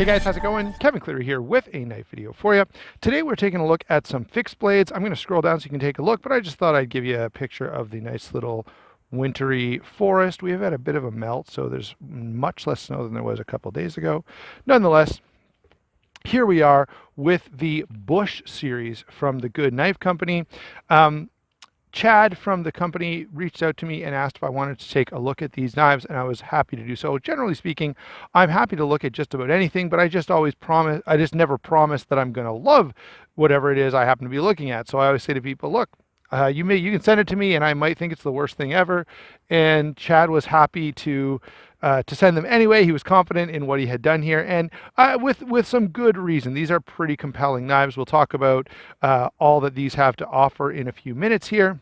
Hey guys, how's it going? Kevin Cleary here with a knife video for you. Today we're taking a look at some fixed blades. I'm going to scroll down so you can take a look, but I just thought I'd give you a picture of the nice little wintry forest. We have had a bit of a melt, so there's much less snow than there was a couple days ago. Nonetheless, here we are with the Bush series from the Good Knife Company. Chad from the company reached out to me and asked if I wanted to take a look at these knives, and I was happy to do so. Generally speaking, I'm happy to look at just about anything, but I just never promise that I'm going to love whatever it is I happen to be looking at. So I always say to people, look, you can send it to me, and I might think it's the worst thing ever. And Chad was happy to send them anyway. He was confident in what he had done here, and with some good reason. These are pretty compelling knives. We'll talk about all that these have to offer in a few minutes here.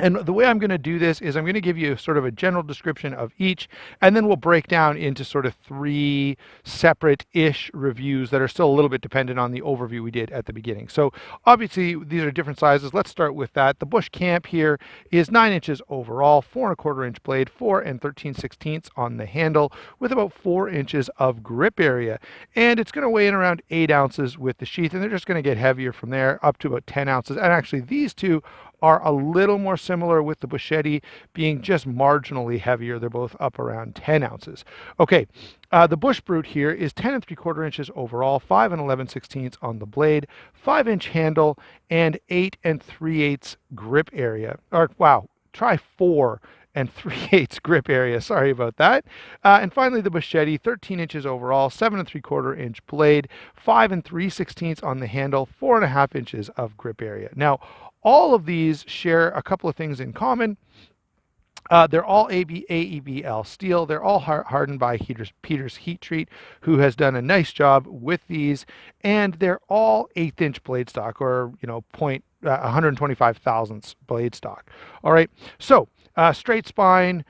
And the way I'm going to do this is I'm going to give you sort of a general description of each, and then we'll break down into sort of three separate-ish reviews that are still a little bit dependent on the overview we did at the beginning. So obviously these are different sizes. Let's start with that. The Bush Camp here is 9 inches overall, 4¼ inch blade, 4 13/16 on the handle, with about 4 inches of grip area. And it's going to weigh in around 8 ounces with the sheath, and they're just going to get heavier from there up to about 10 ounces. And actually these two are a little more similar, with the Bushetty being just marginally heavier. They're both up around 10 ounces. Okay, the Bush Brute here is 10 3/4 inches overall, 5 11/16 on the blade, 5-inch handle, and 8 3/8 grip area. Or wow, try 4 3/8 grip area. Sorry about that. And finally, the Bushetty, 13 inches overall, 7 3/4 inch blade, 5 3/16 on the handle, 4.5 inches of grip area. Now, all of these share a couple of things in common. They're all AEBL steel. They're all hardened by Peter's Heat Treat, who has done a nice job with these. And they're all 1/8 inch blade stock, or 125 thousandths blade stock. All right. So straight spine,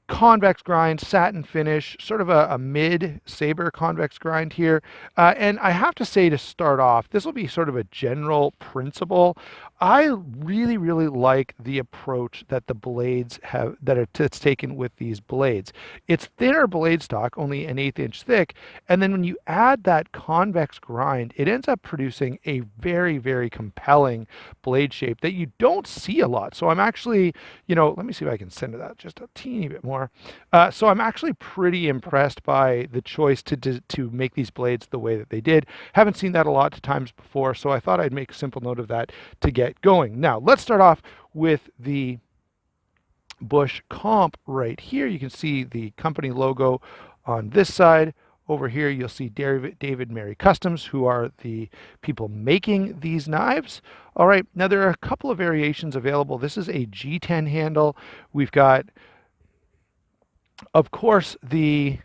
convex grind, satin finish, sort of a mid saber convex grind here. And I have to say, to start off, this will be sort of a general principle. I really, really like the approach that the blades have, that's taken with these blades. It's thinner blade stock, only an 1/8 inch thick. And then when you add that convex grind, it ends up producing a very, very compelling blade shape that you don't see a lot. So I'm actually, let me see if I can center that just a teeny bit more. So I'm actually pretty impressed by the choice to make these blades the way that they did. Haven't seen that a lot of times before, so I thought I'd make a simple note of that to get going. Now, let's start off with the Bush Comp right here. You can see the company logo on this side. Over here, you'll see David Mary Customs, who are the people making these knives. All right, now there are a couple of variations available. This is a G10 handle. We've got, of course, the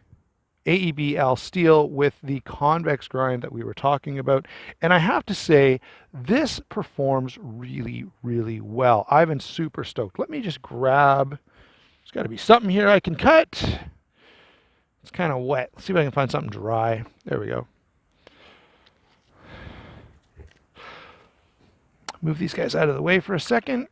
AEBL steel with the convex grind that we were talking about. And I have to say, this performs really, really well. I've been super stoked. Let me just grab, there's got to be something here I can cut. It's kind of wet. Let's see if I can find something dry. There we go. Move these guys out of the way for a second.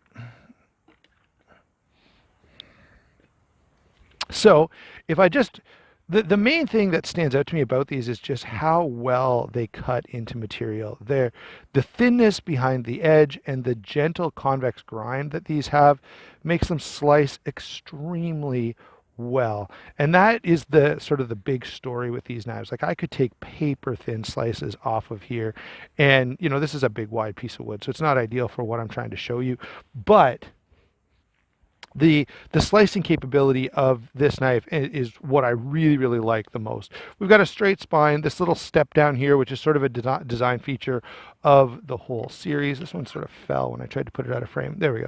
So if I just, the main thing that stands out to me about these is just how well they cut into material. The thinness behind the edge and the gentle convex grind that these have makes them slice extremely well. And that is the sort of the big story with these knives. Like, I could take paper thin slices off of here, and this is a big wide piece of wood, so it's not ideal for what I'm trying to show you, but the slicing capability of this knife is what I really, really like the most. We've got a straight spine, this little step down here, which is sort of a design feature of the whole series. This one sort of fell when I tried to put it out of frame. There we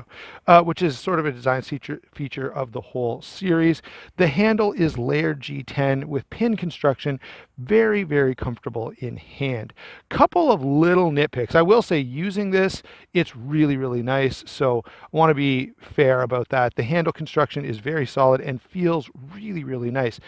go. Which is sort of a design feature of the whole series. The handle is layered G10 with pin construction. Very, very comfortable in hand. Couple of little nitpicks. I will say, using this, it's really, really nice. So I want to be fair about that. The handle construction is very solid and feels really, really nice.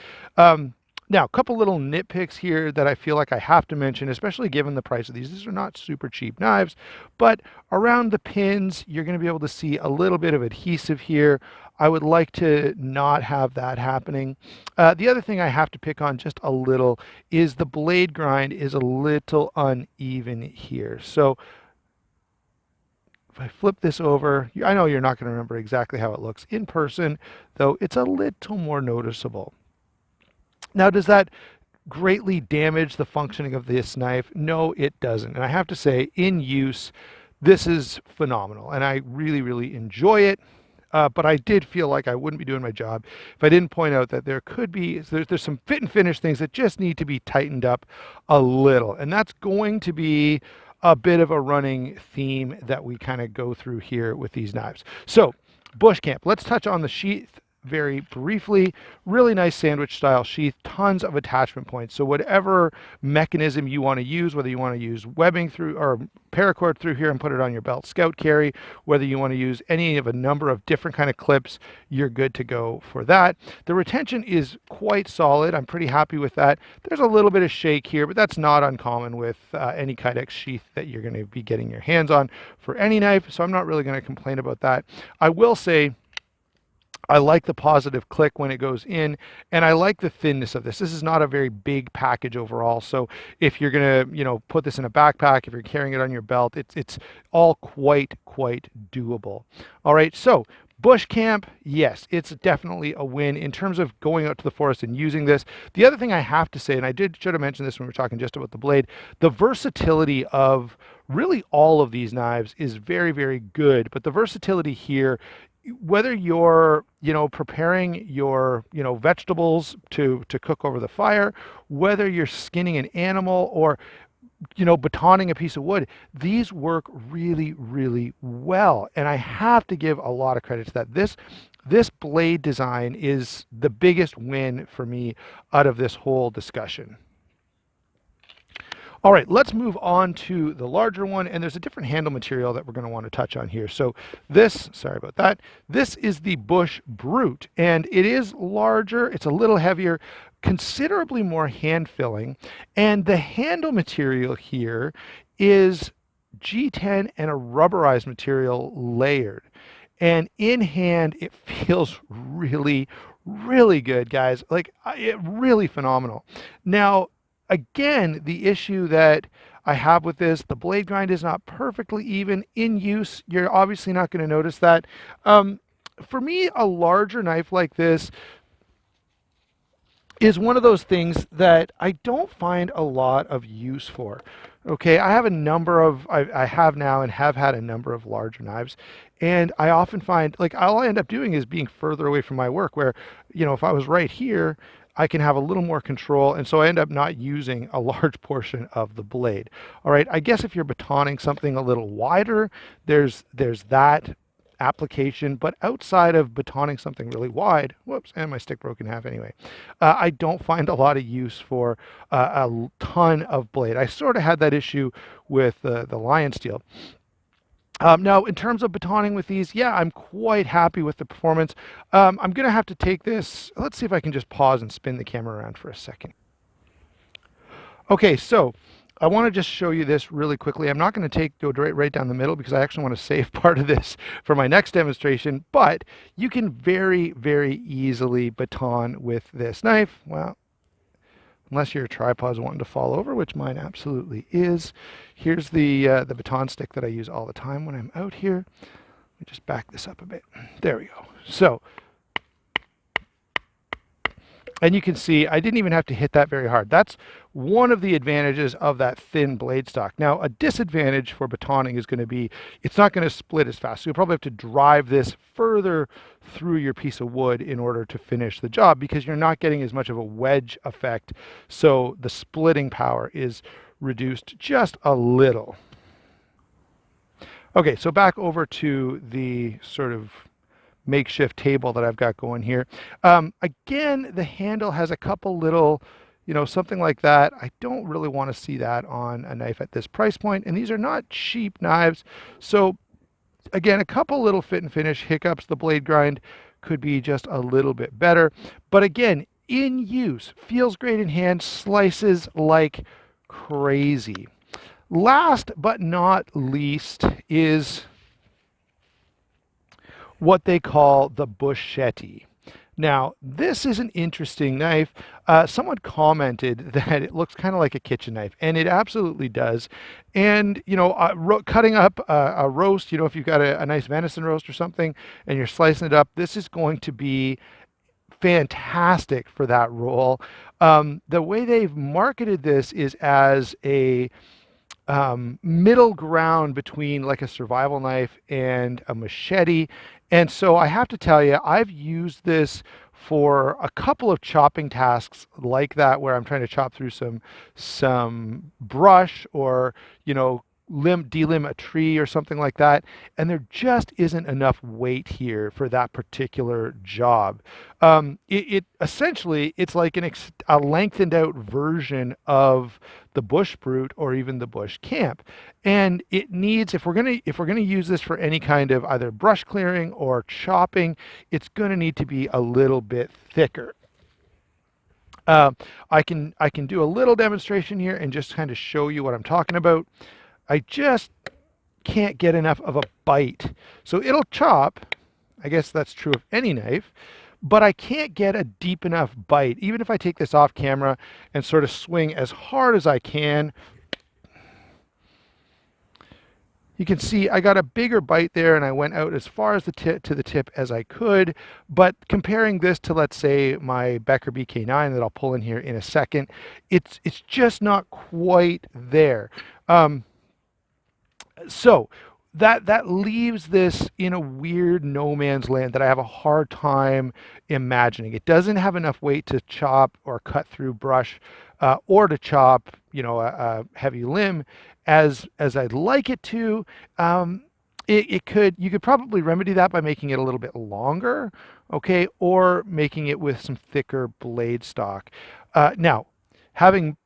Now, a couple little nitpicks here that I feel like I have to mention, especially given the price of these. These are not super cheap knives, but around the pins, you're going to be able to see a little bit of adhesive here. I would like to not have that happening. The other thing I have to pick on just a little is the blade grind is a little uneven here. So if I flip this over, I know you're not going to remember exactly how it looks in person, though it's a little more noticeable. Now, does that greatly damage the functioning of this knife? No, it doesn't. And I have to say, in use, this is phenomenal, and I really, really enjoy it. But I did feel like I wouldn't be doing my job if I didn't point out that there could be, there's some fit and finish things that just need to be tightened up a little. And that's going to be a bit of a running theme that we kind of go through here with these knives. So, Bush Camp, let's touch on the sheath very briefly. Really nice sandwich style sheath, tons of attachment points. So whatever mechanism you want to use, whether you want to use webbing through or paracord through here and put it on your belt scout carry, whether you want to use any of a number of different kind of clips, you're good to go for that. The retention is quite solid. I'm pretty happy with that. There's a little bit of shake here, but that's not uncommon with any Kydex sheath that you're going to be getting your hands on for any knife. So I'm not really going to complain about that. I will say, I like the positive click when it goes in, and I like the thinness of this. This is not a very big package overall, so if you're gonna, put this in a backpack, if you're carrying it on your belt, it's all quite doable. All right, so Bush Camp, yes, it's definitely a win in terms of going out to the forest and using this. The other thing I have to say, and should have mentioned this when we were talking just about the blade, the versatility of really all of these knives is very, very good, but the versatility here, whether you're preparing your vegetables to cook over the fire, whether you're skinning an animal or batoning a piece of wood, these work really, really well. And I have to give a lot of credit to that. This blade design is the biggest win for me out of this whole discussion. All right, let's move on to the larger one, and there's a different handle material that we're going to want to touch on here. So sorry about that, this is the Bush Brute, and it is larger, it's a little heavier, considerably more hand filling, and the handle material here is G10 and a rubberized material layered. And in hand, it feels really, really good, guys. Like, really phenomenal. Now, again, the issue that I have with this, the blade grind is not perfectly even. In use, you're obviously not going to notice that. For me, a larger knife like this is one of those things that I don't find a lot of use for. Okay, I have I have now and have had a number of larger knives, and I often find, like, all I end up doing is being further away from my work, where, if I was right here, I can have a little more control, and so I end up not using a large portion of the blade. All right, I guess if you're batoning something a little wider, there's that application, but outside of batoning something really wide, whoops, and my stick broke in half anyway, I don't find a lot of use for a ton of blade. I sort of had that issue with the Lion Steel. Now, in terms of batoning with these, yeah, I'm quite happy with the performance. I'm going to have to take this. Let's see if I can just pause and spin the camera around for a second. Okay, so I want to just show you this really quickly. I'm not going to go right down the middle because I actually want to save part of this for my next demonstration, but you can very, very easily baton with this knife. Well, unless your tripod's wanting to fall over, which mine absolutely is. Here's the baton stick that I use all the time when I'm out here. Let me just back this up a bit. There we go. So, and you can see I didn't even have to hit that very hard. That's one of the advantages of that thin blade stock. Now, a disadvantage for batoning is going to be it's not going to split as fast. So you'll probably have to drive this further through your piece of wood in order to finish the job, because you're not getting as much of a wedge effect. So the splitting power is reduced just a little. Okay, so back over to the sort of makeshift table that I've got going here. Again, the handle has a couple little, something like that. I don't really want to see that on a knife at this price point, and these are not cheap knives. So again, a couple little fit and finish hiccups. The blade grind could be just a little bit better. But again, in use, feels great in hand, slices like crazy. Last but not least is what they call the Bushetty. Now, this is an interesting knife. Someone commented that it looks kind of like a kitchen knife, and it absolutely does. And, you know, cutting up a roast, you know, if you've got a nice venison roast or something, and you're slicing it up, this is going to be fantastic for that role. The way they've marketed this is as a middle ground between like a survival knife and a machete. And so I have to tell you, I've used this for a couple of chopping tasks like that, where I'm trying to chop through some brush, or, you know, delimb a tree or something like that, and there just isn't enough weight here for that particular job. It essentially, it's like a lengthened out version of the bush brute or even the bush camp, and it needs, if we're gonna use this for any kind of either brush clearing or chopping, it's gonna need to be a little bit thicker. I can do a little demonstration here and just kind of show you what I'm talking about. I just can't get enough of a bite. So it'll chop. I guess that's true of any knife, but I can't get a deep enough bite. Even if I take this off camera and sort of swing as hard as I can, you can see I got a bigger bite there, and I went out as far as to the tip as I could. But comparing this to, let's say, my Becker BK9 that I'll pull in here in a second, it's just not quite there. So that leaves this in a weird no man's land that I have a hard time imagining. It doesn't have enough weight to chop or cut through brush, or to chop, you know, a heavy limb as I'd like it to. You could probably remedy that by making it a little bit longer, okay, or making it with some thicker blade stock. Now, having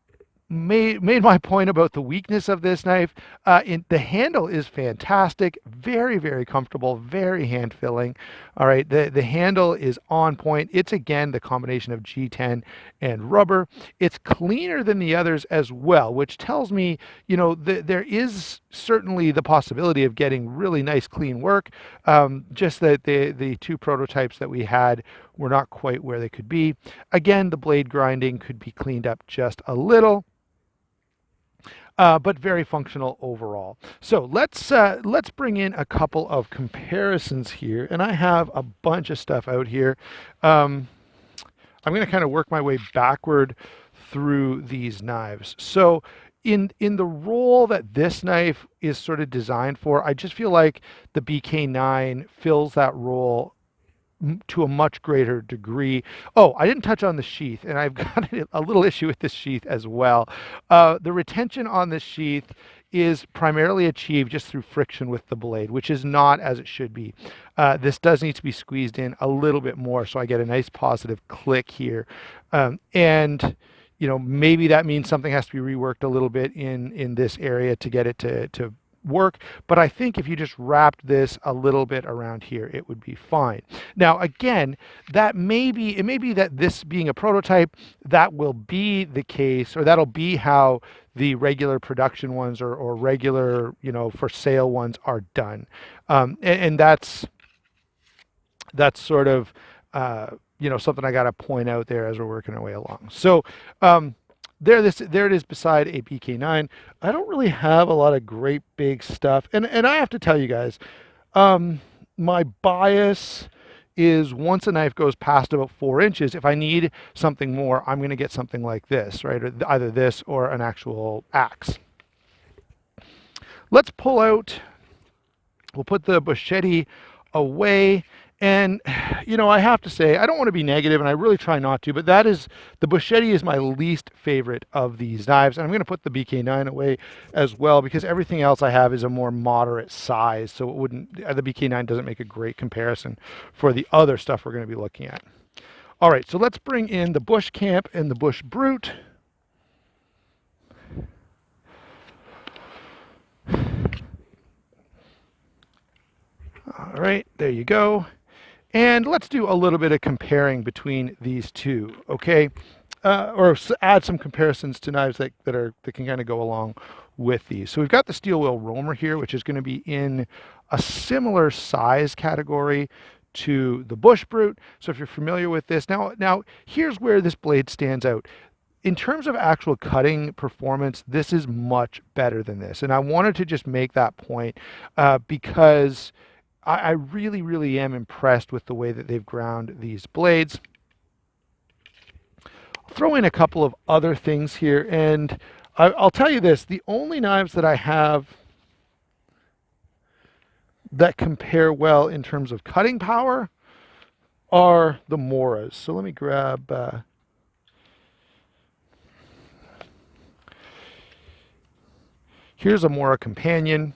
made my point about the weakness of this knife. The handle is fantastic, very, very comfortable, very hand filling. All right, the handle is on point. It's again the combination of G10 and rubber. It's cleaner than the others as well, which tells me, you know, there is certainly the possibility of getting really nice clean work. Just that the two prototypes that we had were not quite where they could be. Again, the blade grinding could be cleaned up just a little. But very functional overall. So let's bring in a couple of comparisons here, and I have a bunch of stuff out here. I'm going to kind of work my way backward through these knives. So in the role that this knife is sort of designed for, I just feel like the BK9 fills that role to a much greater degree. Oh, I didn't touch on the sheath, and I've got a little issue with this sheath as well. The retention on this sheath is primarily achieved just through friction with the blade, which is not as it should be. This does need to be squeezed in a little bit more, so I get a nice positive click here. And you know, maybe that means something has to be reworked a little bit in this area to get it to work, but I think if you just wrapped this a little bit around here, it would be fine. Now, again, it may be that this being a prototype, that will be the case, or that'll be how the regular production ones or regular, you know, for sale ones are done. And that's sort of, you know, something I got to point out there as we're working our way along. So, there it is beside a BK9. I don't really have a lot of great big stuff. And I have to tell you guys, my bias is once a knife goes past about 4 inches, if I need something more, I'm going to get something like this, right? Or either this or an actual axe. We'll put the Bushetty away. And, you know, I have to say, I don't want to be negative, and I really try not to, but the Bushetty is my least favorite of these knives. And I'm going to put the BK9 away as well, because everything else I have is a more moderate size. So the BK9 doesn't make a great comparison for the other stuff we're going to be looking at. All right, so let's bring in the Bush Camp and the Bush Brute. All right, there you go. And let's do a little bit of comparing between these two, okay? Or add some comparisons to knives that can kind of go along with these. So we've got the steel wheel roamer here, which is going to be in a similar size category to the Bush Brute. So if you're familiar with this, now here's where this blade stands out. In terms of actual cutting performance, this is much better than this. And I wanted to just make that point because I really, really am impressed with the way that they've ground these blades. I'll throw in a couple of other things here, and I'll tell you this, the only knives that I have that compare well in terms of cutting power are the Moras. So let me grab here's a Mora Companion.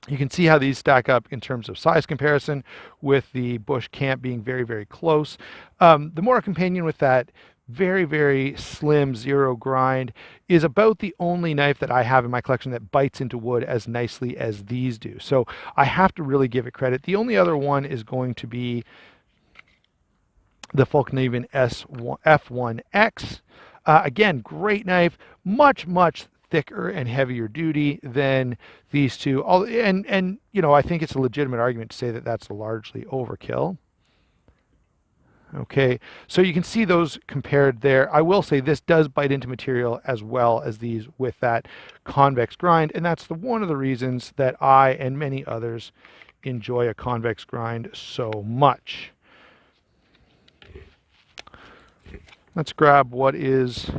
You can see how these stack up in terms of size comparison, with the Bush Camp being very, very close. The Mora Companion, with that very, very slim zero grind, is about the only knife that I have in my collection that bites into wood as nicely as these do. So I have to really give it credit. The only other one is going to be the Volknaven F1X. Again, great knife, much, much thicker and heavier duty than these two. And you know, I think it's a legitimate argument to say that that's largely overkill. Okay, so you can see those compared there. I will say this does bite into material as well as these with that convex grind, and that's one of the reasons that I and many others enjoy a convex grind so much. Let's grab what is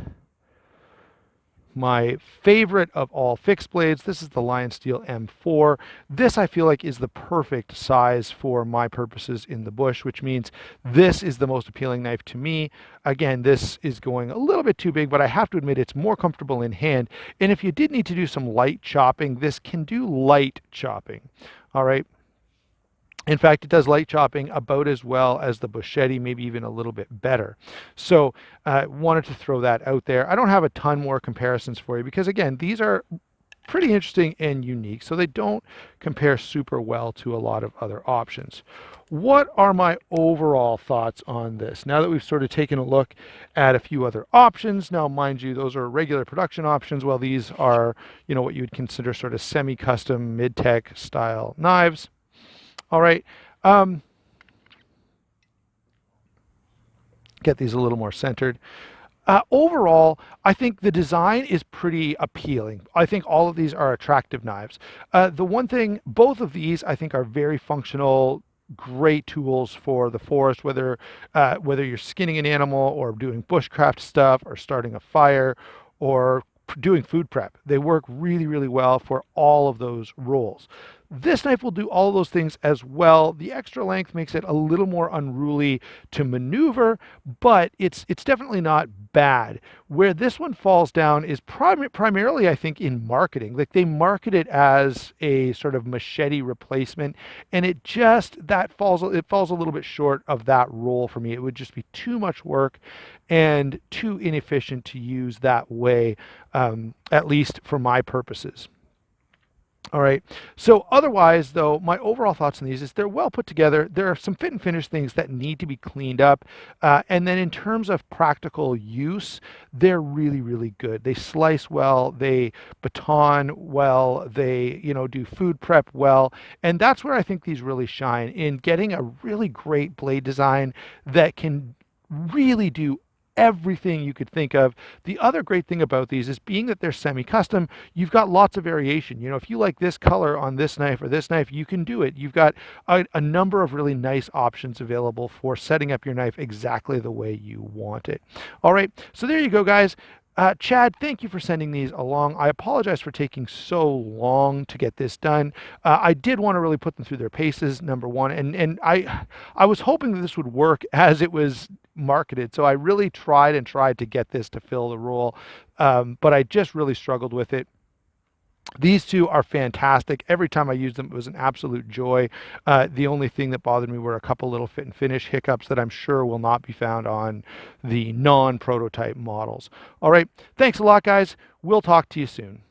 my favorite of all fixed blades. This is the Lion Steel M4. This, I feel like, is the perfect size for my purposes in the bush, which means this is the most appealing knife to me. Again, this is going a little bit too big, but I have to admit it's more comfortable in hand. And if you did need to do some light chopping, this can do light chopping. All right. In fact, it does light chopping about as well as the Bushetty, maybe even a little bit better. So wanted to throw that out there. I don't have a ton more comparisons for you because, again, these are pretty interesting and unique, so they don't compare super well to a lot of other options. What are my overall thoughts on this? Now that we've sort of taken a look at a few other options, now mind you, those are regular production options, while these are, you know, what you would consider sort of semi-custom, mid-tech style knives. All right, get these a little more centered. Overall, I think the design is pretty appealing. I think all of these are attractive knives. The one thing, both of these I think are very functional, great tools for the forest, whether you're skinning an animal or doing bushcraft stuff or starting a fire or doing food prep. They work really, really well for all of those roles. This knife will do all of those things as well. The extra length makes it a little more unruly to maneuver, but it's definitely not bad. Where this one falls down is primarily, I think, in marketing. Like, they market it as a sort of machete replacement, and it falls a little bit short of that role for me. It would just be too much work and too inefficient to use that way, at least for my purposes. All right, so otherwise, though, my overall thoughts on these is they're well put together. There are some fit and finish things that need to be cleaned up. And then in terms of practical use, they're really, really good. They slice well, they baton well, they, you know, do food prep well. And that's where I think these really shine, in getting a really great blade design that can really do everything you could think of. The other great thing about these is, being that they're semi-custom, you've got lots of variation. You know, if you like this color on this knife or this knife, you can do it. You've got a number of really nice options available for setting up your knife exactly the way you want it. All right, so there you go, guys. Chad, thank you for sending these along. I apologize for taking so long to get this done. I did want to really put them through their paces, number one, and I was hoping that this would work as it was marketed. So I really tried to get this to fill the role, but I just really struggled with it. These two are fantastic. Every time I used them, it was an absolute joy. The only thing that bothered me were a couple little fit and finish hiccups that I'm sure will not be found on the non-prototype models. All right, thanks a lot, guys. We'll talk to you soon.